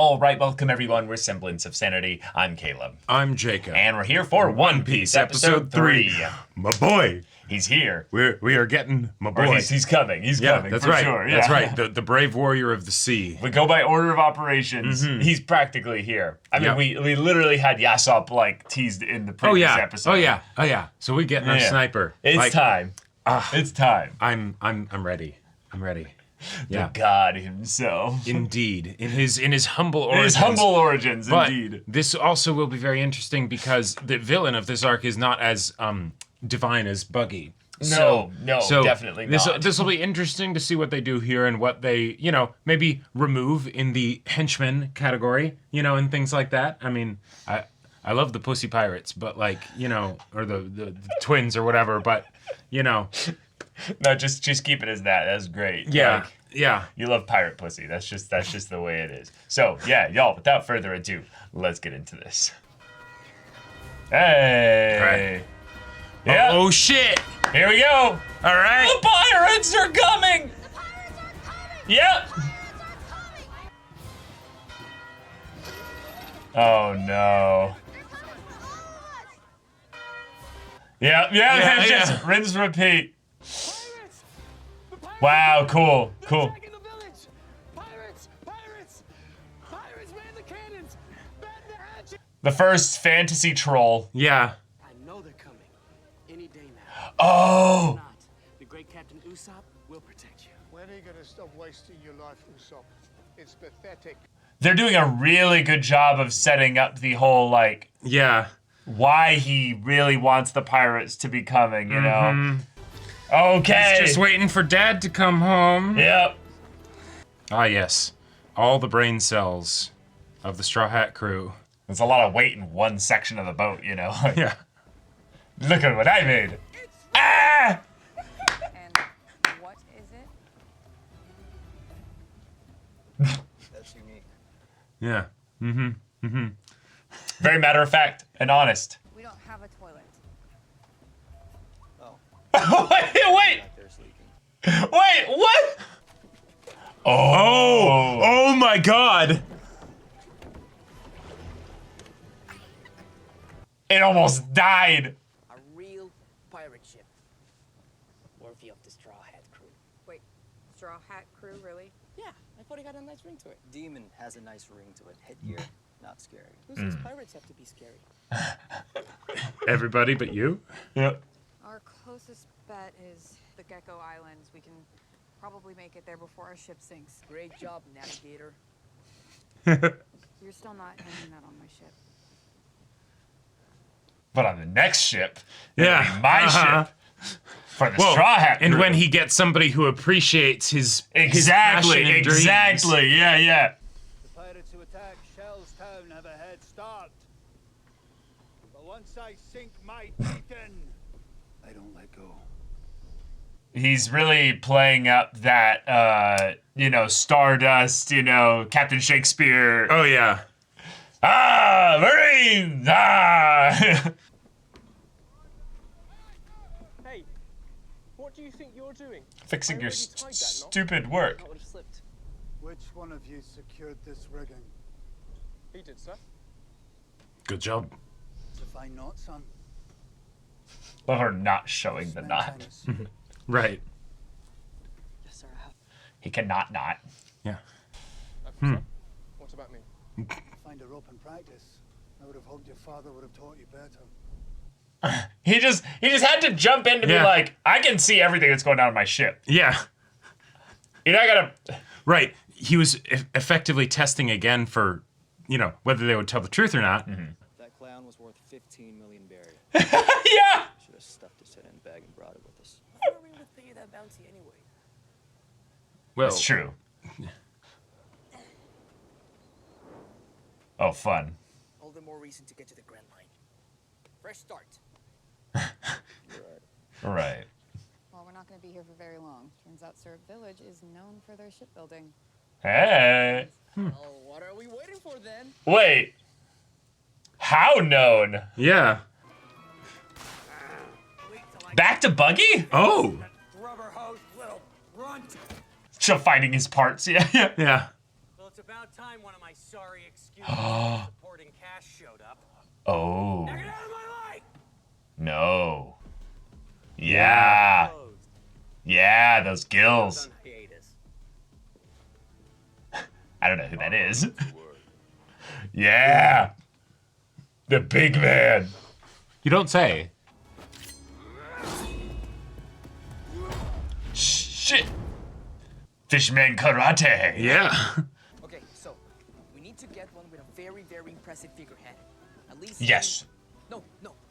All right, welcome everyone. We're Semblance of Sanity. I'm Caleb. I'm Jacob. And we're here for One Piece episode 3. My boy. He's here. We are getting my boy. Or he's coming. He's coming, that's for right. sure. Yeah. That's right. The brave warrior of the sea. We go by order of operations. He's practically here. I mean, Yep. we literally had Usopp like teased in the previous episode. Oh yeah. So we getting our sniper. It's time. It's time. I'm ready. I'm ready. The god himself. Indeed. In his humble origins. In his humble origins, but indeed. This also will be very interesting because the villain of this arc is not as divine as Buggy. So definitely not. This will be interesting to see what they do here and what they, maybe remove in the henchman category, and things like that. I mean, I love the pussy pirates, but or the twins or whatever, but No, just keep it as that. That's great. Yeah. Yeah. You love pirate pussy. That's just the way it is. So yeah, y'all, without further ado, let's get into this. Hey. Right. Yeah. Oh shit. Here we go. All right. The pirates are coming. Yep. Oh no. Yeah. Just rinse, repeat. Wow, cool. The first fantasy troll. Yeah. I know they're coming. Any day now. Oh! Not. The great Captain Usopp will protect you. When are you gonna stop wasting your life, Usopp? It's pathetic. They're doing a really good job of setting up the whole, Yeah. why he really wants the pirates to be coming, you know? Okay. He's just waiting for Dad to come home. Yep. Ah, yes. All the brain cells of the Straw Hat crew. There's a lot of weight in one section of the boat, you know? Yeah. Look at what I made. Ah! And what is it? That's unique. Yeah. Very matter of fact and honest. We don't have a toilet. Wait! There's leaking. Wait, what? Oh my God. It almost died. A real pirate ship. Worthy of the Straw Hat crew. Wait, Straw Hat Crew, really? Yeah, I thought it had a nice ring to it. Demon has a nice ring to it. Headgear, not scary. Who says pirates have to be scary? Everybody but you? Yep. Our closest bet is the Gecko Islands. We can probably make it there before our ship sinks. Great job, navigator. You're still not hanging that on my ship. But on the next ship, Yeah. it'll be my ship for the Whoa. Straw Hat And crew. when he gets somebody who appreciates his Exactly, passion and dreams. yeah. The pirates who attack Shell's town have a head start. But once I sink my teeth in, I don't let go. He's really playing up that, Stardust, Captain Shakespeare. Oh yeah. Marines! Hey, what do you think you're doing? Fixing I your already tied that knot. stupid work. I would have slipped. Which one of you secured this rigging? He did, sir. Good job. It's a fine knot, son. Love her not showing the Spend knot. time at sea. Right. Yes, sir, I have. He cannot not. Yeah. What about me? Find a rope and practice. I would have hoped your father would have taught you better. He just had to jump in to be Yeah. like, I can see everything that's going on in my ship. Yeah. You're not gonna. Right. He was effectively testing again for, whether they would tell the truth or not. That clown was worth 15 million berry. Yeah. Should have stuffed his head in a bag and brought it with us. Why are we going to pay you that bounty anyway? Well, That's true. Oh, fun. All the more reason to get to the Grand Line. Fresh start. Right. Well, we're not going to be here for very long. Turns out Syrup Village is known for their shipbuilding. Hey. Oh, what are we waiting for then? Wait. How known? Yeah. Wait till I Back to Buggy? Oh. rubber hose little runt. Still finding his parts. Yeah. Yeah. Well, it's a About time one of my sorry excuses supporting cash showed up. Oh. Now get out of my light! No. Yeah. Yeah, those gills. On hiatus. I don't know who that is. Yeah. The big man. You don't say. Shit. Fishman karate. Yeah. Okay, so we need to get one with a very, very impressive figurehead. At least. Yes. No,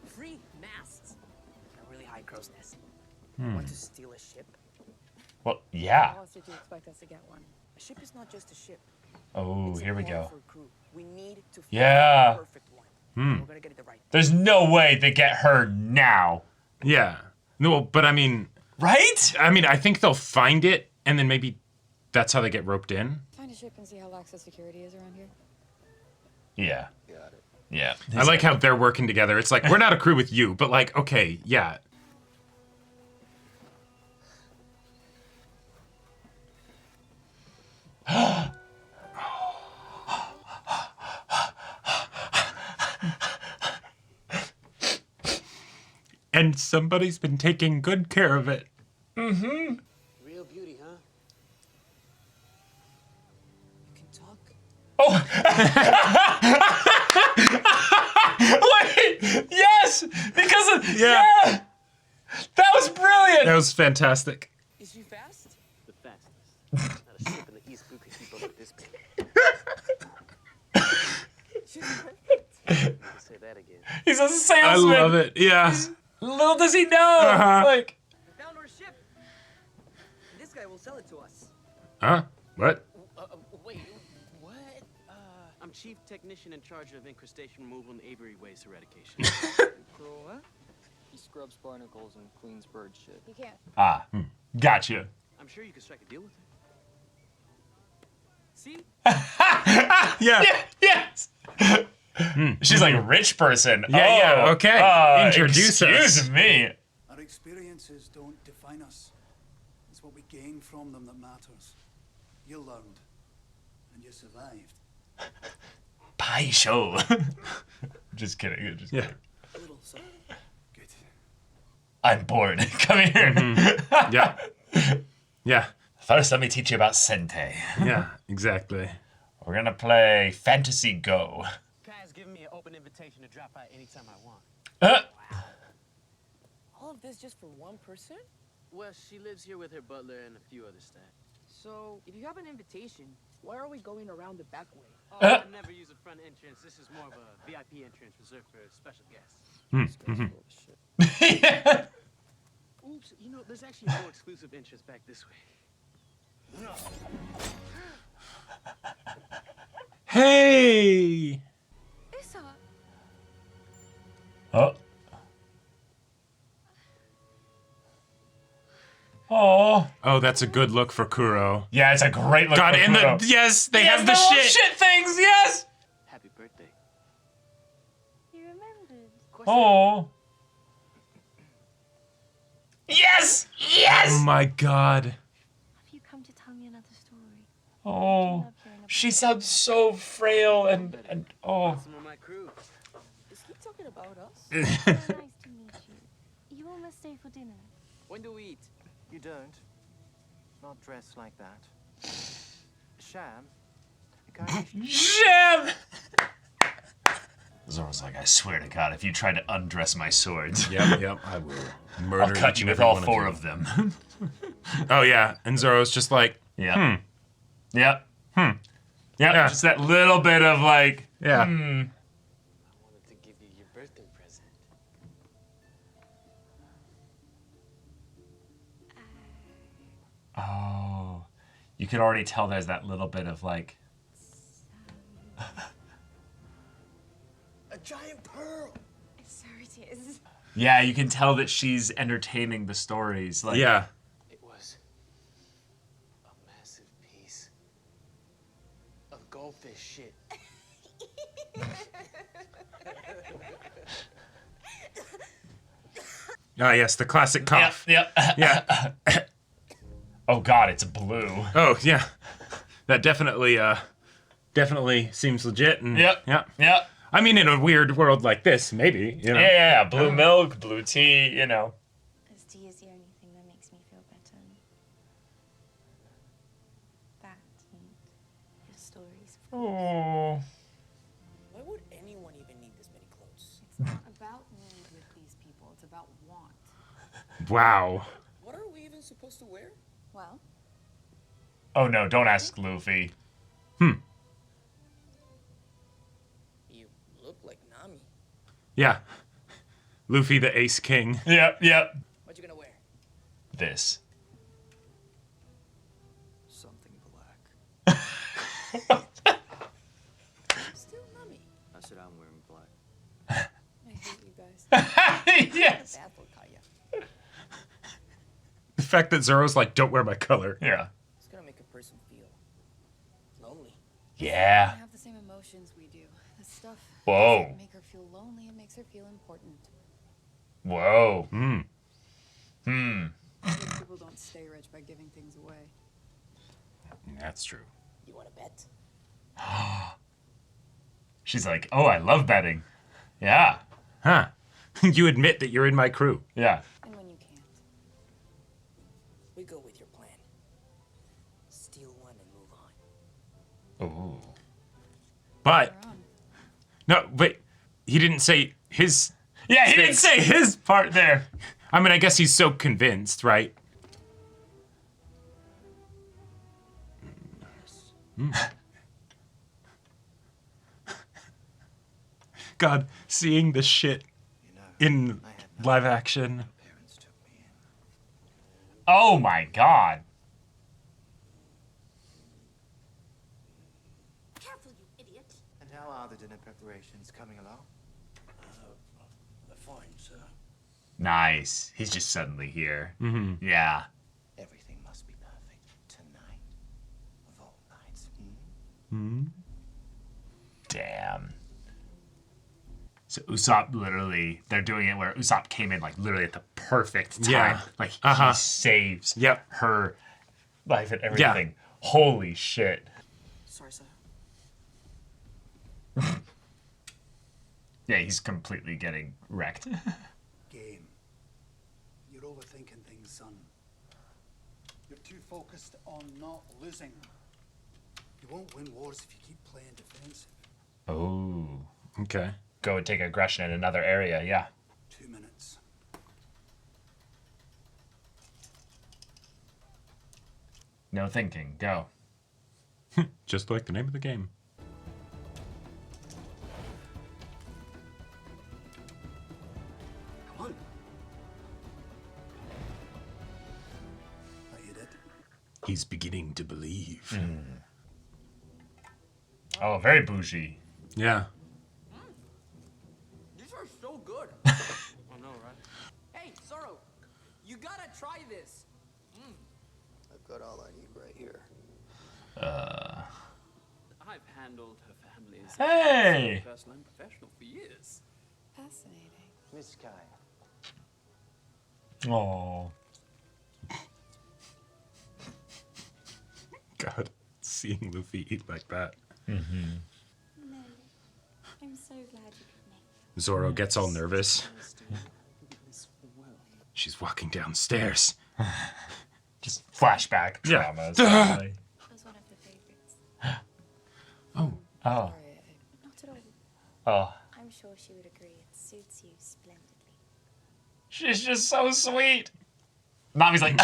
3 masts. And a really high crow's nest. Want to steal a ship? Well, yeah. How else did you expect us to get one? A ship is not just a ship. Oh, It's a here we car go. for a crew. We need to find Yeah. the perfect one. We're gonna get it right. There's no way they get her now. Yeah. No, but I mean, Right? I think they'll find it, and then maybe that's how they get roped in. Find a ship and see how lax the security is around here. Yeah. Got it. Yeah. I like how they're working together. It's like, we're not a crew with you, but like, okay, yeah. And somebody's been taking good care of it. Real beauty, huh? You can talk. Oh. Wait. Yes. Because of Yeah. yeah. That was brilliant. That was fantastic. Is she fast? The fastest. Not a ship in the East Blue could keep up with this big. She's perfect. You can say that again. He's a I salesman. love it. Yeah. Little does he know. Uh-huh. Like. We found our ship. This guy will sell it to us. Huh? What? Wait, what? I'm chief technician in charge of incrustation removal and aviary waste eradication. Kuro, he scrubs barnacles and cleans bird shit. You can't. Ah. Gotcha. I'm sure you could strike a deal with her. See? Yeah. Yeah. Yes. She's like a rich person. Yeah, Oh, okay. Introduce us. Excuse me. Our experiences don't define us. It's what we gain from them that matters. You learned, and you survived. Pie show. Just kidding. Just Yeah. kidding. A little so. Good. I'm bored. Come here. Yeah. Yeah. First, let me teach you about Sente. Yeah. Exactly. We're gonna play Fantasy Go. Kai's given me an open invitation to drop by anytime I want. All of this just for one person? Well, she lives here with her butler and a few other staff. So, if you have an invitation, why are we going around the back way? Oh, I never use a front entrance. This is more of a VIP entrance reserved for special guests. This guy's full of shit. Yeah. Oops, you know, there's actually a more exclusive entrance back this way. Hey. Usopp. Oh. Oh. Oh, that's a good look for Kuro. Yeah, it's a great look. God, for and Kuro. yes, they Yes, have the they're all shit. things. Yes. Happy birthday. You remembered. Oh. Yes. Yes. Oh my God. Have you come to tell me another story? Oh. Love hearing about She sounds so frail and oh. Some of my crew. Is he talking about us? it. So nice to meet you. You all must stay for dinner. When do we eat? You don't. Not dressed like that. Sham. Sham. Zoro's like, I swear to God, if you try to undress my swords, Yep, I will murder I'll cut each you and with every all one four you. of them. Oh yeah, and Zoro's just like, Yeah. Yep. Yeah. Yeah. Just that little bit of like, yeah. I wanted to give you your birthday present. oh, you could already tell there's that little bit of like, A giant pearl. So it is. yeah, you can tell that she's entertaining the stories. Like, Yeah. It was a massive piece of goldfish shit. Ah, yes, the classic cough. Yep. Yeah. Oh God, it's blue. Oh yeah, that definitely definitely seems legit. And, Yep. Yeah. Yep. I mean, in a weird world like this, maybe. You know? Yeah. Blue milk, blue tea, you know. As tea is the only thing that makes me feel better. That and your stories. Oh. Why would anyone even need this many clothes? It's not about need with these people. It's about want. Wow. What are we even supposed to wear? Well, Oh no, don't ask Luffy. You look like Nami. Yeah. Luffy, the Ace King. Yep. What you gonna wear? This. Something black. Still Nami. I said I'm wearing black. I hate you guys. Yes. Bad for Kaya. The fact that Zoro's like, don't wear my color. Yeah. It's gonna make a person feel lonely. Yeah. They have the same emotions we do. The stuff Whoa. doesn't make her feel lonely. It makes her feel important. Whoa. Rich people don't stay rich by giving things away. That's true. You wanna bet? She's like, oh, I love betting. Yeah. Huh. You admit that you're in my crew. Yeah. And when you can't. We go with your plan. Steal one and move on. Ooh. But, We're on. no, but he didn't say his. Yeah, he didn't say his part there. I mean, I guess he's so convinced, right? God, seeing this shit You know, in I had no live action. parents took me in. Oh my god. Careful, you idiot. And how are the dinner preparations coming along? Fine, sir. Nice. He's just suddenly here. Mm-hmm. Yeah. Everything must be perfect tonight. Of all nights. Damn. So Usopp literally, they're doing it where Usopp came in like literally at the perfect time. Yeah. Like Uh-huh. he saves Yep. her life and everything. Holy shit. Sorry, sir. Yeah, he's completely getting wrecked. Game. You're overthinking things, son. You're too focused on not losing. You won't win wars if you keep playing defensive. Oh. Okay. Go and take aggression in another area, yeah. 2 minutes. No thinking, go. Just like the name of the game. Come on. Are you dead? He's beginning to believe. Oh, very bougie. Yeah. These are so good. I know, right? Hey, Zoro, you gotta try this. I've got all I need right here. I've handled her family's Hey! personal and professional for years. Fascinating. Miss Kai. Oh. God, seeing Luffy eat like that. No. I'm so glad you could make it. Zoro gets all nervous. This well. She's walking downstairs. Just flashback Yeah. trauma. Essentially. It was one of her favorites. Oh. Oh. Sorry, Not at all. Oh. I'm sure she would agree. It suits you splendidly. She's just so sweet. Nami's like,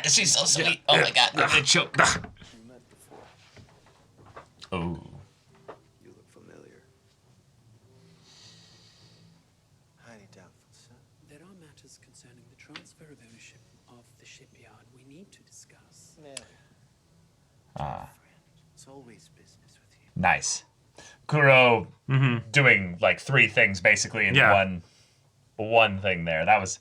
she's so sweet. Oh my god, I'm gonna choke. We met before. Oh. You look familiar. Highly doubtful, sir. There are matters concerning the transfer of ownership of the shipyard we need to discuss. It's always business with you. Nice. Kuro doing like 3 things basically in Yeah. one thing there. That was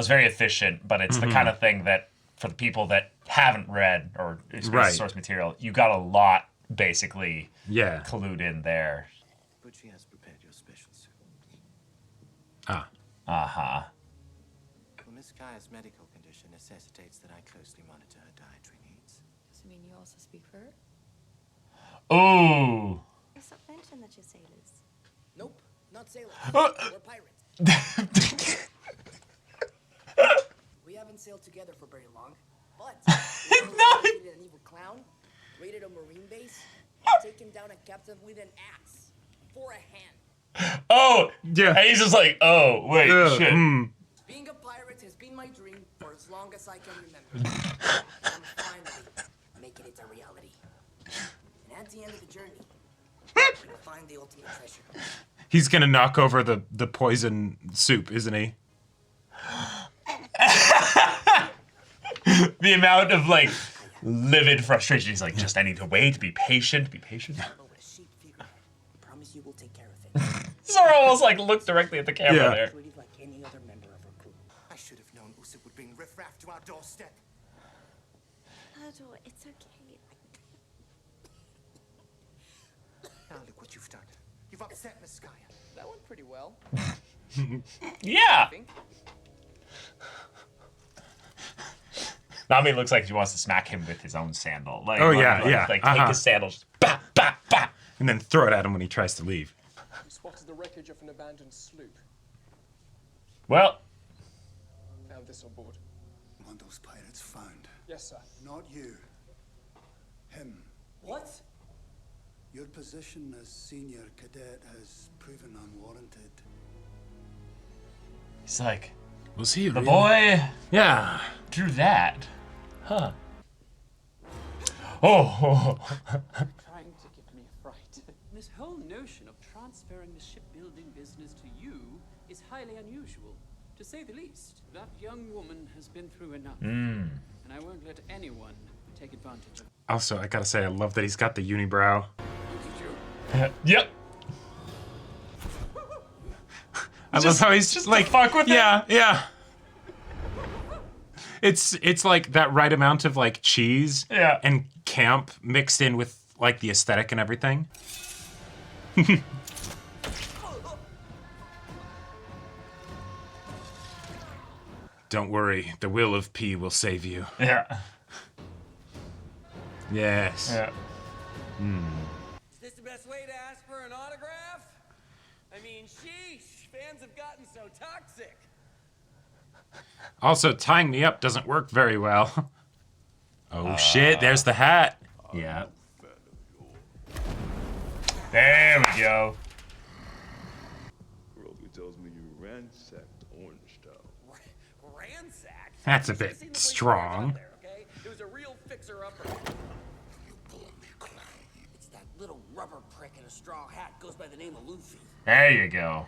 very efficient, but it's the kind of thing that for the people that haven't read or experienced Right. source material, you got a lot basically Yeah. clued in there. But she has prepared your special suit. Ah. Uh-huh. Well, Miss Kai's medical condition necessitates that I closely monitor her dietary needs. does it mean you also speak for her? Ooh. Usopp mentioned that you're sailors. Nope, not sailors. Uh, We're pirates. We haven't sailed together for very long, but we defeated an evil clown, raided a marine base, and taken down a captain with an axe for a hand. Oh, Yeah. And he's just like, oh, wait, shit. Being a pirate has been my dream for as long as I can remember. And I'm finally making it a reality. And at the end of the journey, I'm gonna find the ultimate treasure. He's gonna knock over the poison soup, isn't he? The amount of, like, livid frustration. He's like, just I need to wait, be patient, be patient. With a sheep figurehead. Promise you will take care of it. Zoro almost, like, looked directly at the camera Yeah. there. Treated like any other member of our crew. I should have known Usopp would bring riffraff to our doorstep. Klahadore, it's okay. Now look what you've done. You've upset Miskaya. That went pretty well. Yeah. I think. Nami looks like he wants to smack him with his own sandal. Like, Oh, yeah, yeah. Like, Uh-huh. take his sandal, just bah, bah, bah. And then throw it at him when he tries to leave. You spotted the wreckage of an abandoned sloop. Well, Found this on board. Want those pirates found? Yes, sir. Not you. Him. What? Your position as senior cadet has proven unwarranted. he's like, Was he the really? boy Yeah. drew that. Huh. Oh. Trying to give me a fright. This whole notion of transferring the shipbuilding business to you is highly unusual, to say the least. That young woman has been through enough, and I won't let anyone take advantage of her. Also, I gotta say, I love that he's got the unibrow. Yep. I love how he's just like, to fuck with yeah, yeah. It's like that right amount of like cheese Yeah. and camp mixed in with like the aesthetic and everything. Don't worry, the will of P will save you. Yeah. Yes. Yeah. Is this the best way to ask for an autograph? I mean, sheesh, fans have gotten so toxic. Also, tying me up doesn't work very well. Oh shit, there's the hat. Yeah. There we go. Roby tells me you ransacked Orange Town. Ransacked? That's a You should've bit seen the place strong. out there, okay? It was a real fixer-upper. It's that little rubber prick in a straw hat goes by the name of Luffy. There you go.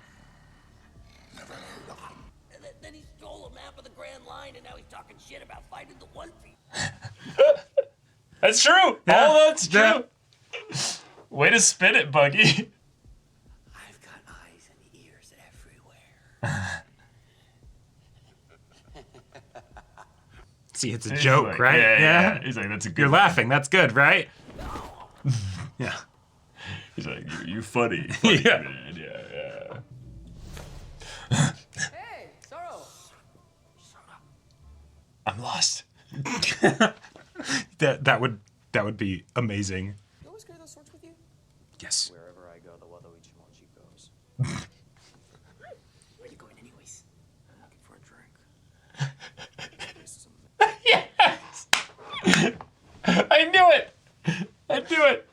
And then he stole a map of the Grand Line, and now he's talking shit about fighting the One Piece. That's true. Yeah. All that's true. Yeah. Way to spin it, Buggy. I've got eyes and ears everywhere. See, it's a He's joke, like, right? Yeah. He's like, that's a good. You're laughing. That's good, right? Yeah. He's like, you funny. Yeah. Man. Yeah. Hey, Zoro! I'm lost. that would be amazing. You always carry those swords with you? Yes. Wherever I go, the Waluigi Mochi goes. Where are you going anyways? I'm looking for a drink. Yes. I knew it. I knew it.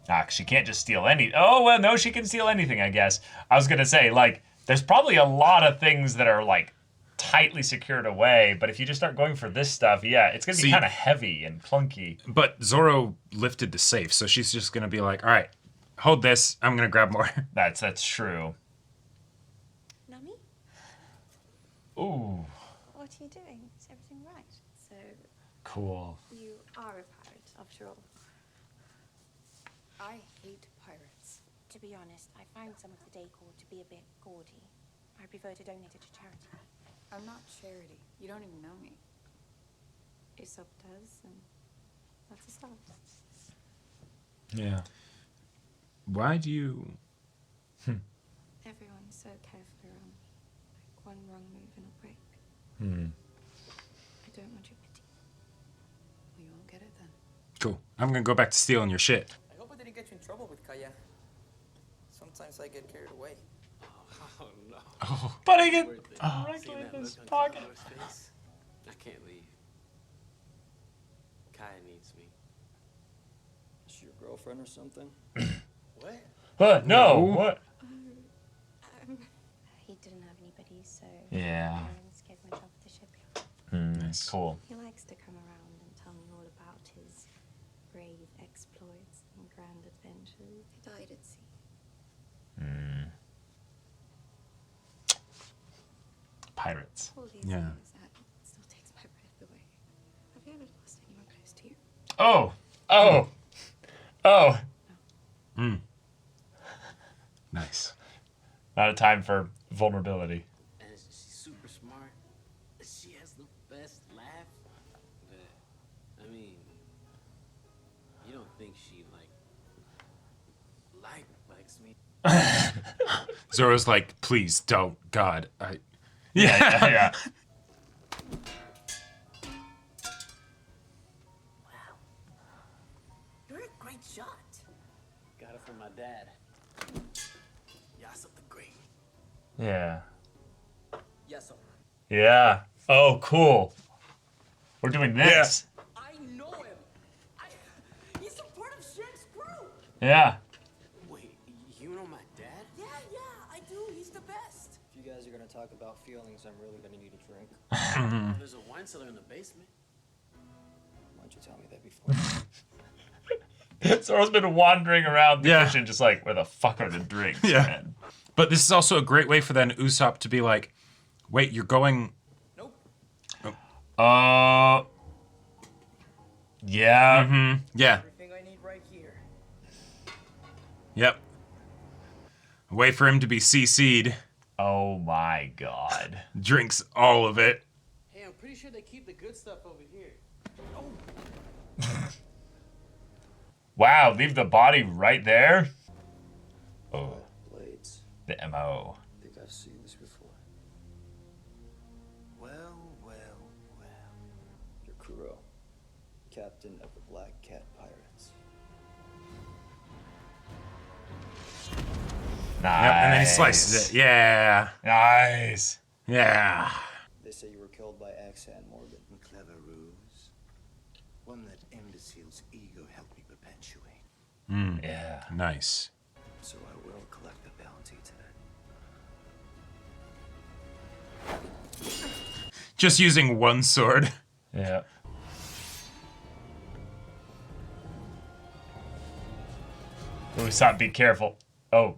Ah, she can't just steal any. Oh, well, no, she can steal anything, I guess. I was going to say, like, there's probably a lot of things that are, like, tightly secured away, but if you just start going for this stuff, yeah, it's going to be See- kind of heavy and clunky. But Zoro lifted the safe, so she's just gonna be like, all right, hold this. I'm gonna grab more. That's true. Nami, Ooh, what are you doing? Is everything right? So, cool. you are a pirate, after all. I hate pirates. To be honest, I find some of the decor to be a bit gaudy. I prefer to donate it to charity. I'm not charity. You don't even know me. Usopp does, and that's a start. Yeah. Why do you? Everyone's so careful around me. Like one wrong move and I'll break. I don't want your pity. I'm gonna go back to stealing your shit. I hope I didn't get you in trouble with Kaya. Sometimes I get carried away. Oh no. Oh. Putting it Worth it. directly Seeing in that his look on pocket. Klahadore's face, I can't leave. Kaya needs me. Is she your girlfriend or something? What? No. What? He didn't have anybody, so Yeah. parents gave him a job at the shipyard. Nice. Cool. He likes to come around and tell me all about his brave exploits and grand adventures. He died at sea. Pirates. All these Yeah. things that still takes my breath away. Have you ever lost anyone close to you? Oh. Oh. Oh. Nice. Not a time for vulnerability. And she's super smart. She has the best laugh. But I mean, you don't think she likes me? Zoro's like, please don't, God. Yeah. You're a great shot. Got it from my dad. Usopp the Great. Yeah. Yes, sir. Yeah. Oh, cool. We're doing this. I know him. He's a part of Shen's crew. Yeah. Wait, you know my dad? Yeah, I do. He's the best. If you guys are gonna talk about feelings, I'm really gonna need a drink. There's a wine cellar in the basement. Why don't you tell me that before? Zoro's been wandering around the Yeah. kitchen just like, where the fuck are the drinks, Yeah. man? But this is also a great way for then Usopp to be like, wait, you're going... Nope. Yeah. Yeah. Everything I need right here. Yep. A way for him to be CC'd. Oh my god. Drinks all of it. Hey, I'm pretty sure they keep the good stuff over here. Wow, leave the body right there? Oh, Blades. the MO. I think I've seen this before. Well. You're Kuro, captain of the Black Cat Pirates. Nice. Yep, and then he slices it. Yeah. Nice. Yeah. They say you were killed by Axan Morgan. A clever ruse. One that imbecile's ego helped me perpetuate. Yeah. Nice. So I will collect the bounty tonight. Just using one sword. Yeah. Usopp, be careful. Oh.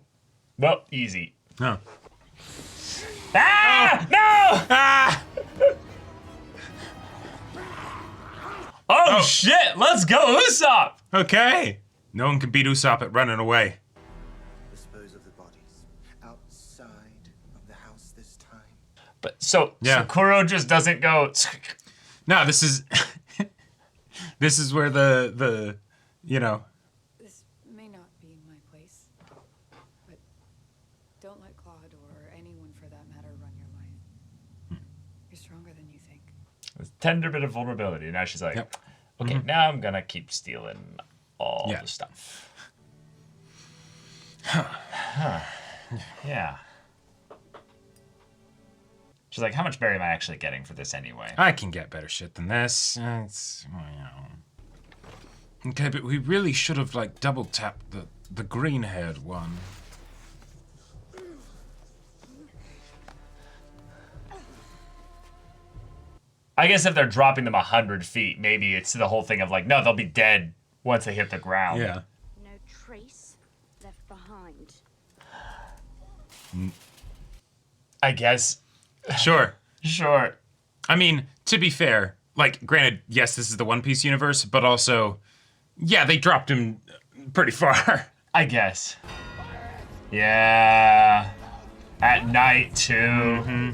Well, easy. No. Ah! No! Ah! Oh, shit! Let's go, Usopp! Okay. No one can beat Usopp at running away. Dispose of the bodies outside of the house this time. But so Yeah. Kuro just doesn't go. No, this is this is where the you know. This may not be my place, but don't let Klahadore or anyone for that matter run your life. You're stronger than you think. A tender bit of vulnerability. Now she's like, Yep. okay, now I'm gonna keep stealing all Yeah. the stuff. Yeah. She's like, how much berry am I actually getting for this anyway? I can get better shit than this. It's, well, you know. Okay, but we really should have like double tapped the green-haired one. I guess if they're dropping them 100 feet, maybe it's the whole thing of like, no, they'll be dead once they hit the ground. Yeah. No trace left behind. I guess. Sure. Sure. I mean, to be fair, like, granted, yes, this is the One Piece universe, but also, yeah, they dropped him pretty far. I guess. Yeah. At night, too.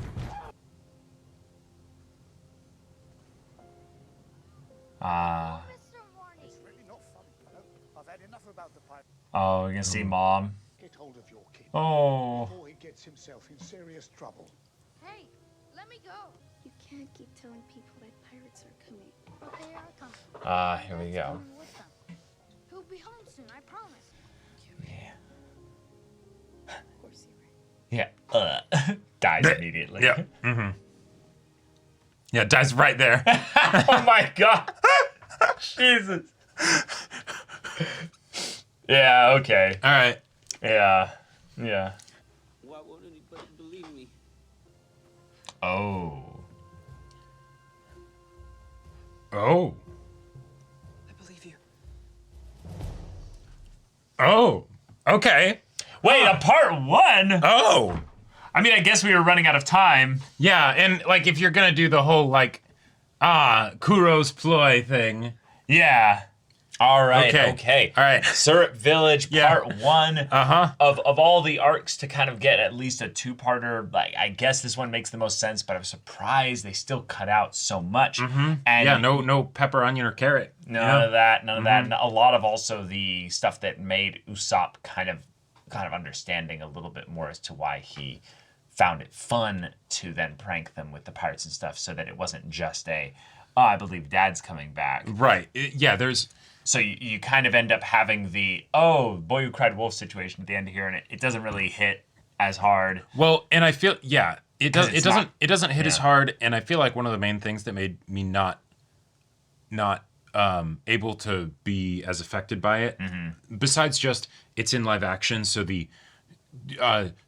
It's really not funny, you know. I've had enough about the pirate. Oh, you're gonna see Mom. Get hold of your kid Oh. before he gets himself in serious trouble. Hey, let me go. You can't keep telling people that pirates are coming. But they are coming. Here we go. Coming with them. I promise. Of course you were. Yeah. Dies immediately. Yeah. Mm-hmm. Yeah, dies right there. Oh my god. Jesus. Yeah, okay. All right. Yeah. Yeah. Why won't anybody believe me? Oh. Oh. I believe you. Oh. Okay. Wait, a part 1? Oh. I mean, I guess we were running out of time. Yeah, and like if you're gonna do the whole like Kuro's ploy thing. Yeah. All right. Okay. Okay. All right. Syrup Village part 1. Of all the arcs to kind of get at least a 2-parter, like I guess this one makes the most sense, but I'm surprised they still cut out so much. And yeah, no pepper, onion, or carrot. None of that. None of that. And a lot of also the stuff that made Usopp kind of understanding a little bit more as to why he found it fun to then prank them with the pirates and stuff, so that it wasn't just I believe Dad's coming back. Right. Yeah, there's... So you kind of end up having the, boy who cried wolf situation at the end here, and it doesn't really hit as hard. Well, and I feel, it doesn't hit as yeah. hard, and I feel like one of the main things that made me not able to be as affected by it, besides just it's in live action, so the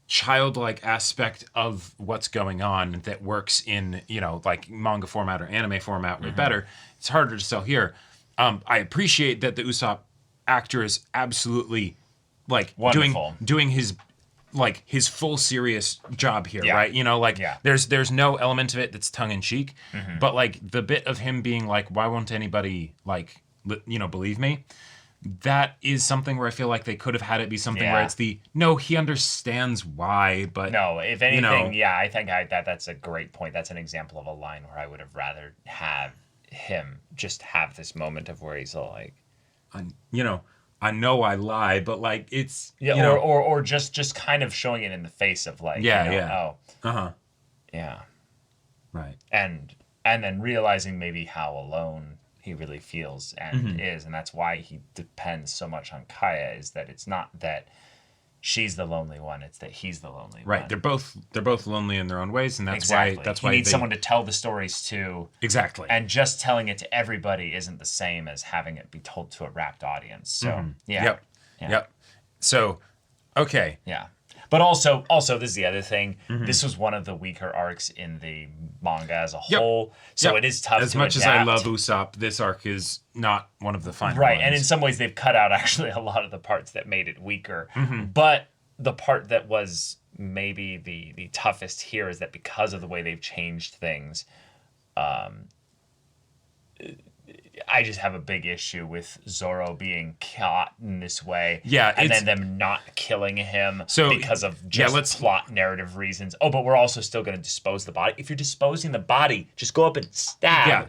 childlike aspect of what's going on that works in, like manga format or anime format way better, it's harder to sell here. I appreciate that the Usopp actor is absolutely like wonderful. doing his full serious job here, Yeah. right? There's no element of it that's tongue in cheek, but like the bit of him being like, why won't anybody believe me? That is something where I feel like they could have had it be something where it's he understands why, but no, if anything, I think that's a great point. That's an example of a line where I would have rather have him just have this moment of where he's all like, I know I lie, but like it's or just kind of showing it in the face of like right, and then realizing maybe how alone he really feels and is, and that's why he depends so much on Kaya, is that it's not that she's the lonely one, it's that he's the lonely one. Right. They're both lonely in their own ways, and that's why he needs someone to tell the stories to. Exactly. And just telling it to everybody isn't the same as having it be told to a rapt audience. So Yep. So okay. Yeah. But also this is the other thing. This was one of the weaker arcs in the manga as a whole. So it is tough as to much adapt. as I love Usopp, this arc is not one of the final Right, ones. and in some ways they've cut out actually a lot of the parts that made it weaker. But the part that was maybe the toughest here is that because of the way they've changed things, I just have a big issue with Zoro being caught in this way. Yeah, and then them not killing him because of let's plot narrative reasons. Oh, but we're also still going to dispose the body. If you're disposing the body, just go up and stab. Yeah.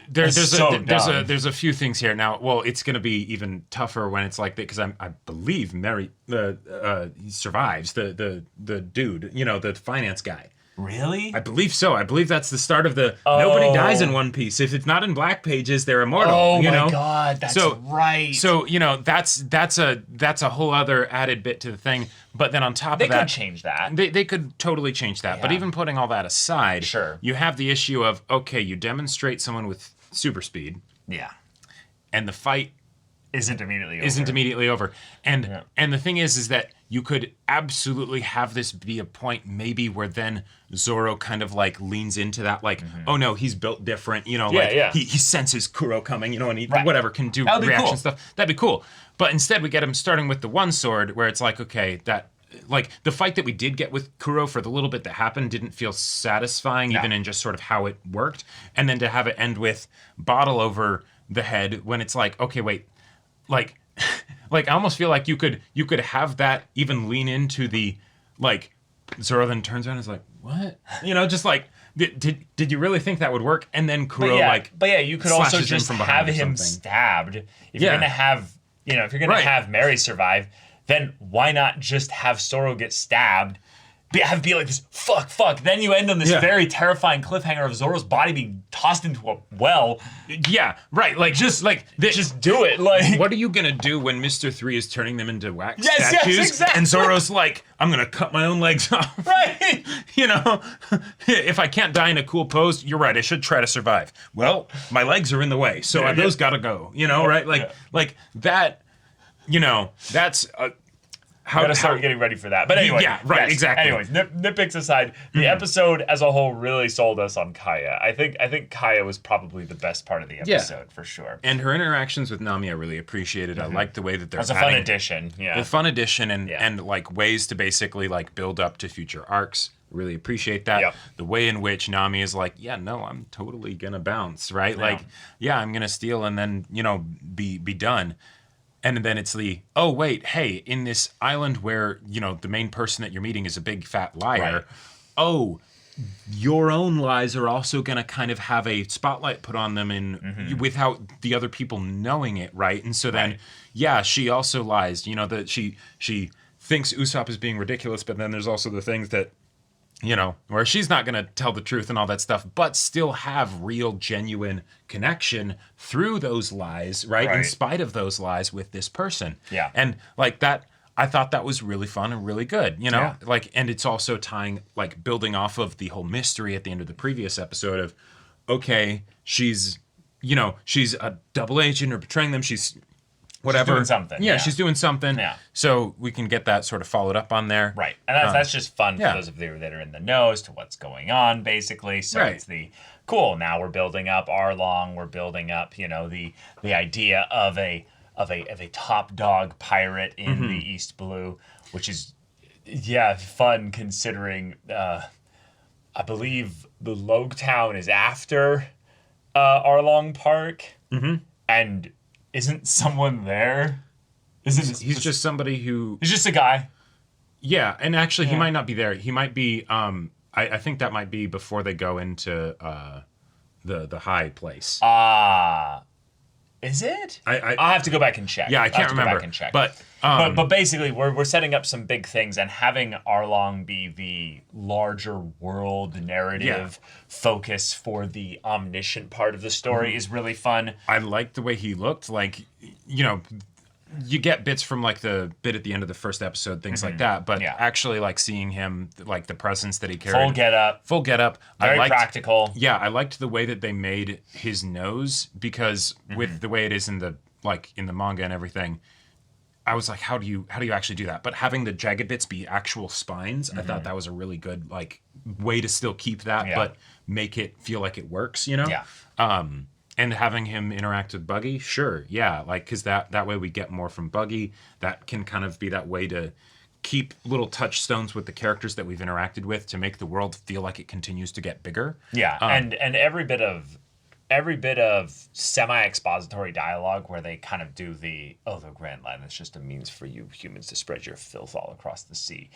There's dumb. a few things here now. Well, it's going to be even tougher when it's like that, because I believe Mary he survives, the dude, the finance guy. Really? I believe so. I believe that's the start of the nobody dies in One Piece. If it's not in Black Pages, they're immortal. Oh my god, that's right. So that's a whole other added bit to the thing. But then on top of that, they could change that. They could totally change that. Yeah. But even putting all that aside, sure, you have the issue of you demonstrate someone with super speed. Yeah. And the fight isn't immediately over. And the thing is that you could absolutely have this be a point maybe where then Zoro kind of like leans into that, like, oh no, he's built different, he senses Kuro coming, and he whatever can do reaction stuff. That'd be cool. But instead we get him starting with the one sword, where it's like, okay, that like the fight that we did get with Kuro for the little bit that happened didn't feel satisfying, even in just sort of how it worked. And then to have it end with bottle over the head, when it's like, okay, wait, like I almost feel like you could have that even lean into the, like, Zoro then turns around and is like, what? Just like, did you really think that would work? And then Kuro you could also just have him stabbed. If you're gonna have have Mary survive, then why not just have Zoro get stabbed be like this, fuck. Then you end on this very terrifying cliffhanger of Zoro's body being tossed into a well. Yeah, right. Like, just do it. Like, what are you gonna do when Mr. 3 is turning them into wax Yes, statues? exactly. And Zoro's like, I'm gonna cut my own legs off. Right. You know, if I can't die in a cool pose, you're right. I should try to survive. Well, my legs are in the way, so those gotta go. You know, right? Like that. You know, that's. How to start getting ready for that. But anyway, exactly. Anyways, nitpicks aside, the episode as a whole really sold us on Kaya. I think Kaya was probably the best part of the episode for sure. And her interactions with Nami, I really appreciated. I like the way that they're. It was a fun addition. Yeah, a fun addition and like ways to basically like build up to future arcs. Really appreciate that. Yep. The way in which Nami is like, yeah, no, I'm totally gonna bounce, right? Yeah. Like, yeah, I'm gonna steal and then be done. And then it's oh, wait, hey, in this island where, the main person that you're meeting is a big fat liar, oh, your own lies are also going to kind of have a spotlight put on them without the other people knowing it, right? And so then, she also lies, that she thinks Usopp is being ridiculous, but then there's also the things that, where she's not going to tell the truth and all that stuff, but still have real, genuine connection through those lies, right? In spite of those lies with this person. Yeah. And like that, I thought that was really fun and really good, Like, and it's also tying, like, building off of the whole mystery at the end of the previous episode of, okay, she's a double agent or betraying them. She's whatever. She's doing something. Yeah, she's doing something. Yeah. So we can get that sort of followed up on there. Right. And that's just fun for those of you that are in the know as to what's going on, basically. So it's cool. Now we're building up Arlong. We're building up, the idea of a top dog pirate in the East Blue, which is, fun considering, I believe the Logue Town is after Arlong Park. And isn't someone there? He's just somebody who... He's just a guy. Yeah, and actually he might not be there. He might be... I think that might be before they go into the high place. Is it? I'll have to go back and check. Yeah, I can't remember. Go back and check. But basically, we're setting up some big things, and having Arlong be the larger world narrative focus for the omniscient part of the story is really fun. I liked the way he looked. Like, you get bits from like the bit at the end of the first episode, things like that. But actually, like seeing him, like the presence that he carried, full get up, very practical. Yeah, I liked the way that they made his nose because with the way it is in the manga and everything, I was like, how do you actually do that? But having the jagged bits be actual spines, I thought that was a really good like way to still keep that, but make it feel like it works. Yeah. And having him interact with Buggy, sure, yeah, like because that way we get more from Buggy. That can kind of be that way to keep little touchstones with the characters that we've interacted with to make the world feel like it continues to get bigger. Yeah, and every bit of semi-expository dialogue where they kind of do the Grand Line is just a means for you humans to spread your filth all across the sea.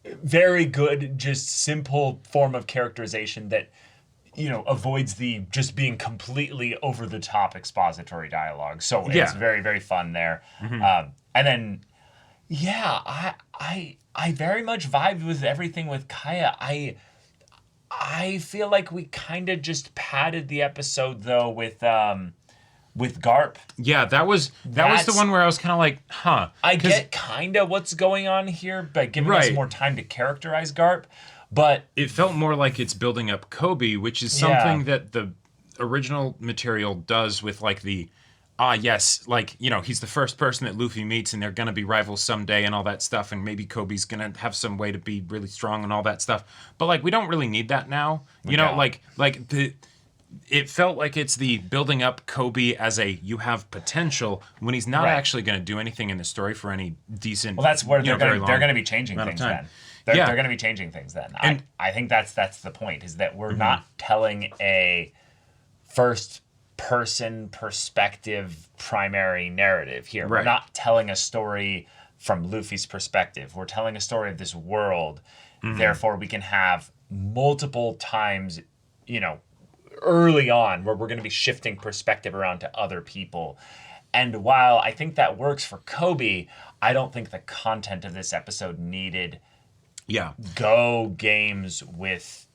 Very good, just simple form of characterization that avoids the just being completely over the top expository dialogue. So it's very, very fun there. And then, I very much vibed with everything with Kaya. I feel like we kind of just padded the episode though with Garp. Yeah, that was the one where I was kind of like, huh. I get kind of what's going on here, but giving us more time to characterize Garp. But it felt more like it's building up Kobe, which is something that the original material does with like the, he's the first person that Luffy meets and they're going to be rivals someday and all that stuff. And maybe Kobe's going to have some way to be really strong and all that stuff. But like, we don't really need that now. It felt like it's the building up Kobe as you have potential when he's not actually going to do anything in the story for any decent. Well, that's where they're going to be changing things then. They're going to be changing things then. And I think that's the point, is that we're not telling a first-person perspective primary narrative here. We're not telling a story from Luffy's perspective. We're telling a story of this world. Therefore, we can have multiple times, early on where we're going to be shifting perspective around to other people. And while I think that works for Kobe, I don't think the content of this episode needed go games with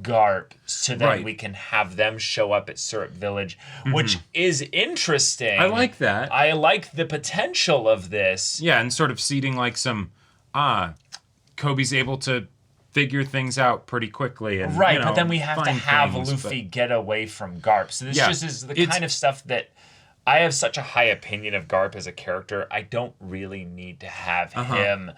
Garp so that Right. we can have them show up at Syrup Village, which is interesting. I like that. I like the potential of this. Yeah, and sort of seeding like some, Kobe's able to figure things out pretty quickly. And, Right, you know, but then we have to find have things, Luffy get away from Garp. So this Yeah, just is the it's- kind of stuff that I have such a high opinion of Garp as a character. I don't really need to have him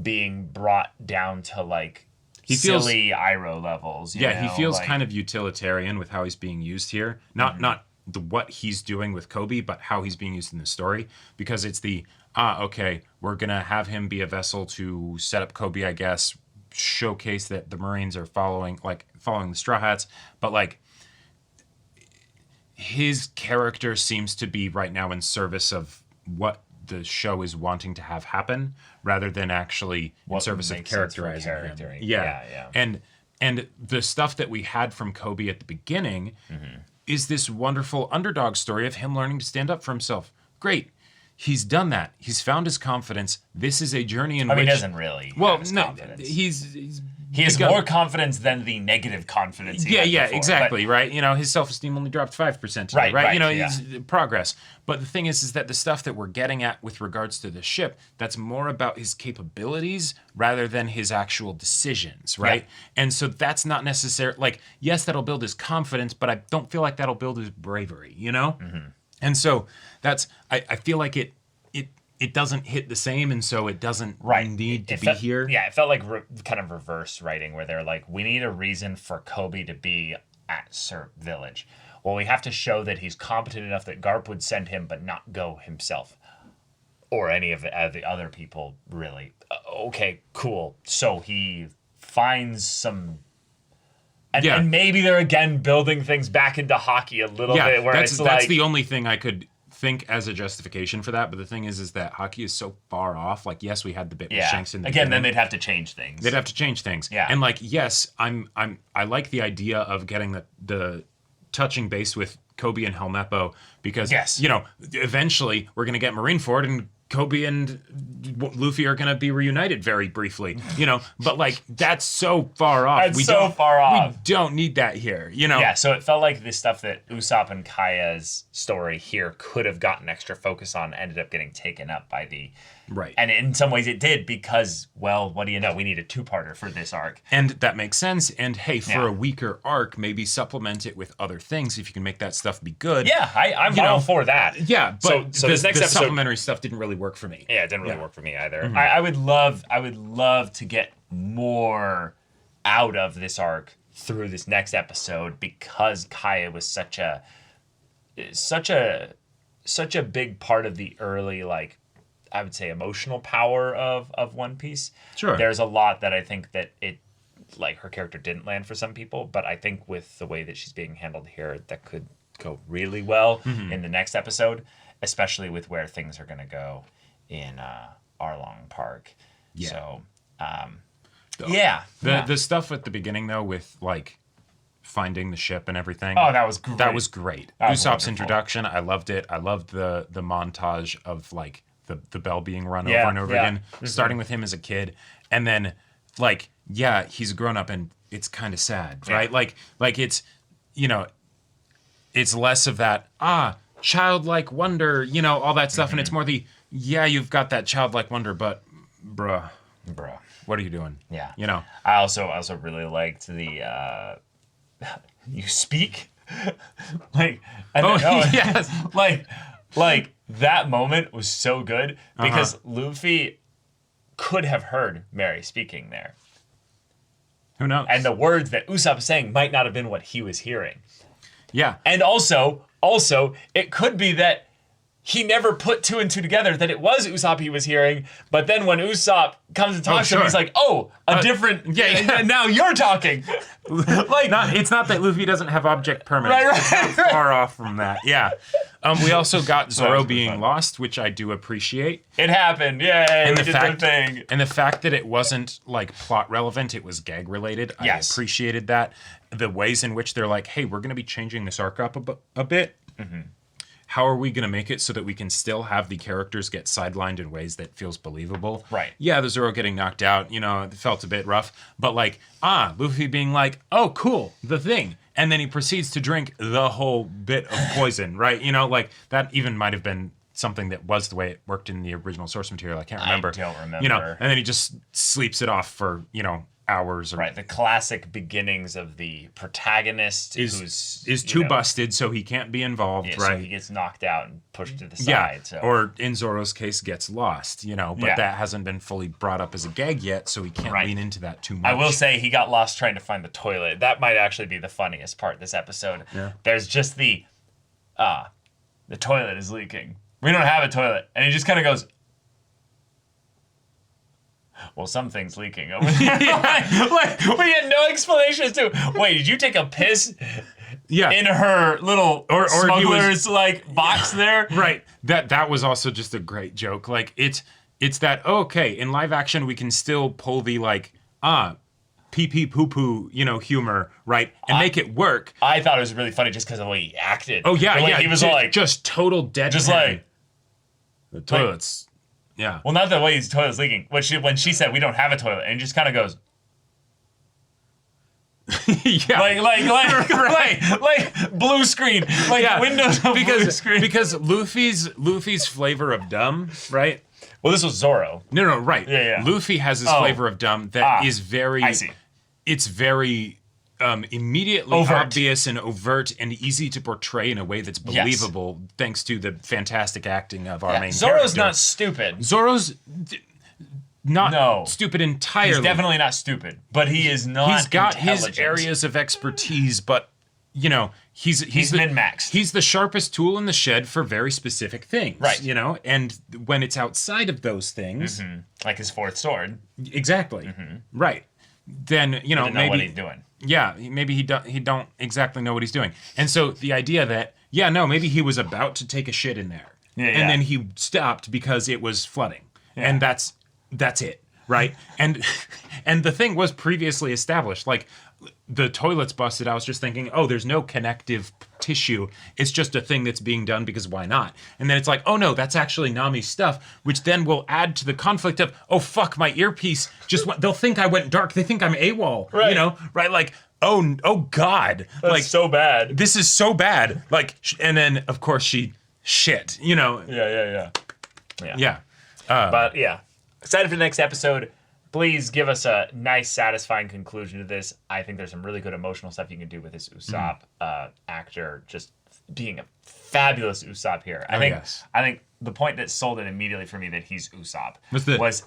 being brought down to like silly Iroh levels. You know? he feels like, kind of utilitarian with how he's being used here. Not what he's doing with Kobe, but how he's being used in the story. Because it's the, okay, we're going to have him be a vessel to set up Kobe, I guess, showcase that the Marines are following the Straw Hats. But like, his character seems to be right now in service of what the show is wanting to have happen, rather than actually in What service of makes sense for characterizing him. charactering. Yeah. Yeah. And the stuff that we had from Kobe at the beginning is this wonderful underdog story of him learning to stand up for himself. Great. He's done that. He's found his confidence. This is a journey in which... he doesn't really have his confidence. He has more confidence than the negative confidence he had before, exactly, right? You know, his self-esteem only dropped 5% today, right? You know, he's progress. But the thing is that the stuff that we're getting at with regards to the ship, that's more about his capabilities rather than his actual decisions, right? Yeah. And so that's not necessarily... Like, yes, that'll build his confidence, but I don't feel like that'll build his bravery, you know? And so that's... I feel like it doesn't hit the same, and so it doesn't need to be here. Yeah, it felt like kind of reverse writing, where they're like, we need a reason for Kobe to be at Syrup Village. Well, we have to show that he's competent enough that Garp would send him, but not go himself. Or any of the other people, really. Okay, cool. So he finds some... And maybe they're, again, building things back into hockey a little bit, where that's the only thing I could think as a justification for that. But the thing is that hockey is so far off. Like, yes, we had the bit with Shanks in the beginning. Then they'd have to change things. They'd have to change things. Yeah. And like, yes, I like the idea of getting the touching base with Kobe and Helmeppo, because you know, eventually we're gonna get Marineford, and Kobe and Luffy are going to be reunited very briefly, you know, but like, that's so far off. We don't need that here, you know? Yeah, so it felt like the stuff that Usopp and Kaya's story here could have gotten extra focus on ended up getting taken up by the... Right. And in some ways it did, because, well, what do you know? We need a two-parter for this arc. And that makes sense. And hey, for a weaker arc, maybe supplement it with other things if you can make that stuff be good. Yeah, I'm all for that. Yeah, but so this next episode, supplementary stuff didn't really work for me. Yeah, it didn't really work for me either. Mm-hmm. I would love to get more out of this arc through this next episode, because Kaya was such a big part of the early, like, I would say, emotional power of One Piece. Sure. There's a lot that I think that her character didn't land for some people, but I think with the way that she's being handled here, that could go really well in the next episode, especially with where things are going to go in Arlong Park. Yeah. So, The stuff at the beginning, though, with, like, finding the ship and everything. Oh, that was great. That was great. Usopp's introduction, I loved it. I loved the montage of, like, the bell being run over and over again, starting with him as a kid, and then, like, he's grown up, and it's kind of sad, right? Like it's, you know, it's less of that childlike wonder, you know, all that stuff, and it's more the you've got that childlike wonder, but bruh, what are you doing? Yeah, you know. I also really liked the you speak like yes, like that moment was so good, because Luffy could have heard Mary speaking there. Who knows? And the words that Usopp was saying might not have been what he was hearing. Yeah. And also, it could be that he never put two and two together, that it was Usopp he was hearing, but then when Usopp comes and talks to him, he's like, different... Yeah. Now you're talking. Like, it's not that Luffy doesn't have object permanence. Right. Far off from that. Yeah. We also got Zoro being lost, which I do appreciate. It happened. Yay. And the fact that it wasn't, like, plot relevant, it was gag related. Yes. I appreciated that. The ways in which they're like, hey, we're going to be changing this arc up a bit. how are we going to make it so that we can still have the characters get sidelined in ways that feels believable? Right. Yeah, the Zoro getting knocked out, you know, it felt a bit rough, but like, Luffy being like, oh, cool, the thing. And then he proceeds to drink the whole bit of poison, right? You know, like that even might have been something that was the way it worked in the original source material. I can't remember. I don't remember. You know, and then he just sleeps it off for, you know, hours. Or, right, the classic beginnings of the protagonist is too busted, so he can't be involved, right? So he gets knocked out and pushed to the side. So. Or in Zoro's case, gets lost, you know, but that hasn't been fully brought up as a gag yet, so he can't lean into that too much. I will say he got lost trying to find the toilet. That might actually be the funniest part of this episode. Yeah. There's just the toilet is leaking. We don't have a toilet. And he just kind of goes, well, something's leaking over there. like, we had no explanation as to, wait, did you take a piss in her little or smuggler's box there? Right. That was also just a great joke. Like, it's that, okay, in live action, we can still pull the, pee-pee poo-poo, you know, humor, right? And make it work. I thought it was really funny just because of the way he acted. Oh, yeah, yeah. He was like... Just total deadpan. Just like... The toilet's... Yeah. Well, not the way his toilet's leaking. When she said, we don't have a toilet, and he just kind of goes... yeah. Like blue screen. Windows of blue screen. Because Luffy's flavor of dumb, right? Well, this was Zoro. No, right. Yeah. Luffy has his flavor of dumb that is very... I see. It's very immediately overt. Obvious and overt and easy to portray in a way that's believable, thanks to the fantastic acting of our main character. Zoro's not stupid. Zoro's not stupid entirely. He's definitely not stupid, but he is not He's got intelligent. his areas of expertise, but, you know, he's min-maxed. He's the sharpest tool in the shed for very specific things, right? You know, and when it's outside of those things, like his fourth sword, exactly, right? Then you know maybe maybe what he's doing. Yeah, maybe he don't exactly know what he's doing, and so the idea that maybe he was about to take a shit in there, and then he stopped because it was flooding, and that's it, right? and the thing was previously established, like. The toilet's busted. I was just thinking, oh, there's no connective tissue. It's just a thing that's being done because why not? And then it's like, oh no, that's actually Nami's stuff, which then will add to the conflict of, oh fuck, my earpiece just went. They'll think I went dark. They think I'm AWOL. Right. You know, right? Like, oh God, that's like so bad. This is so bad. Like, and then of course she shit. You know. Yeah. But yeah, excited for the next episode. Please give us a nice, satisfying conclusion to this. I think there's some really good emotional stuff you can do with this Usopp actor just being a fabulous Usopp here. I think the point that sold it immediately for me that he's Usopp was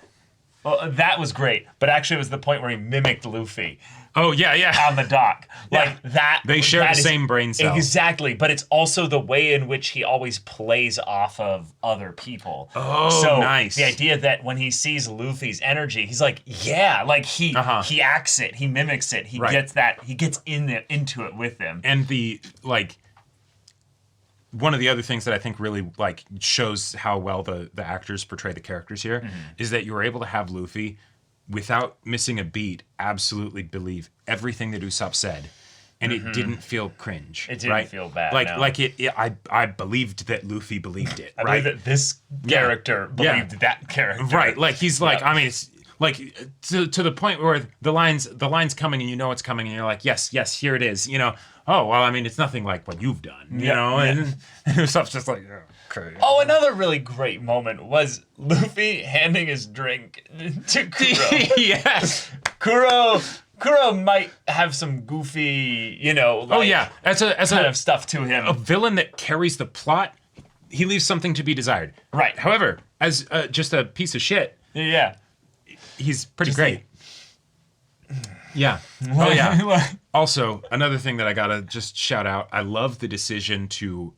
that was great, but actually it was the point where he mimicked Luffy. Oh yeah. On the dock, like that. They share the same brain cells. Exactly, but it's also the way in which he always plays off of other people. Oh, so nice. The idea that when he sees Luffy's energy, he's like, yeah, like he acts it, he mimics it, he gets that, he gets into it with them. And one of the other things that I think really shows how well the actors portray the characters here is that you were able to have Luffy, without missing a beat, absolutely believe everything that Usopp said, and it didn't feel cringe. It didn't feel bad. I believed that Luffy believed it. I believe that this character believed that character. Right. Like he's like, I mean, it's like to the point where the line's coming and you know it's coming and you're like, yes, here it is. You know, oh well, I mean, it's nothing like what you've done. You know, and Usopp's just like, okay. Oh, another really great moment was Luffy handing his drink to Kuro. Yes. Kuro might have some goofy, you know, as kind of stuff to him. A villain that carries the plot, he leaves something to be desired. Right. However, as just a piece of shit, he's pretty great. Yeah. Oh yeah. Also, another thing that I gotta just shout out, I love the decision to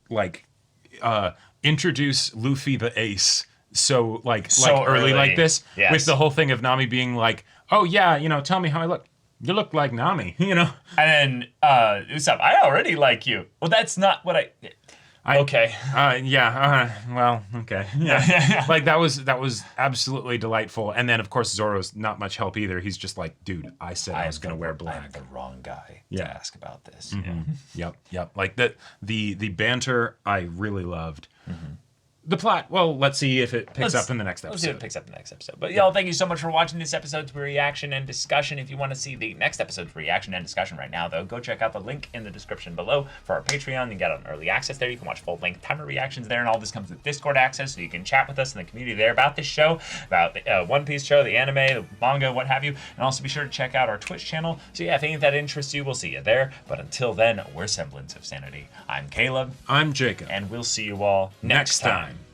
introduce Luffy the Ace so early like this, with the whole thing of Nami being like, oh yeah, you know, tell me how I look. You look like Nami, you know. And then Usopp, I already like you. Well, that's not what I. Okay. Well, okay. Yeah. Like that was absolutely delightful. And then of course Zoro's not much help either. He's just like, dude, I said I was going to wear black. I'm the wrong guy Yeah. to ask about this. Yep. Like the banter I really loved. The plot, well, let's see if it picks up in the next episode. Let's see if it picks up in the next episode. But y'all, thank you so much for watching this episode's reaction and discussion. If you want to see the next episode's reaction and discussion right now, though, go check out the link in the description below for our Patreon. You can get on early access there. You can watch full-length timer reactions there, and all this comes with Discord access, so you can chat with us in the community there about this show, about the One Piece show, the anime, the manga, what have you. And also be sure to check out our Twitch channel. So yeah, if any of that interests you, we'll see you there. But until then, we're Semblance of Sanity. I'm Caleb. I'm Jacob. And we'll see you all next time.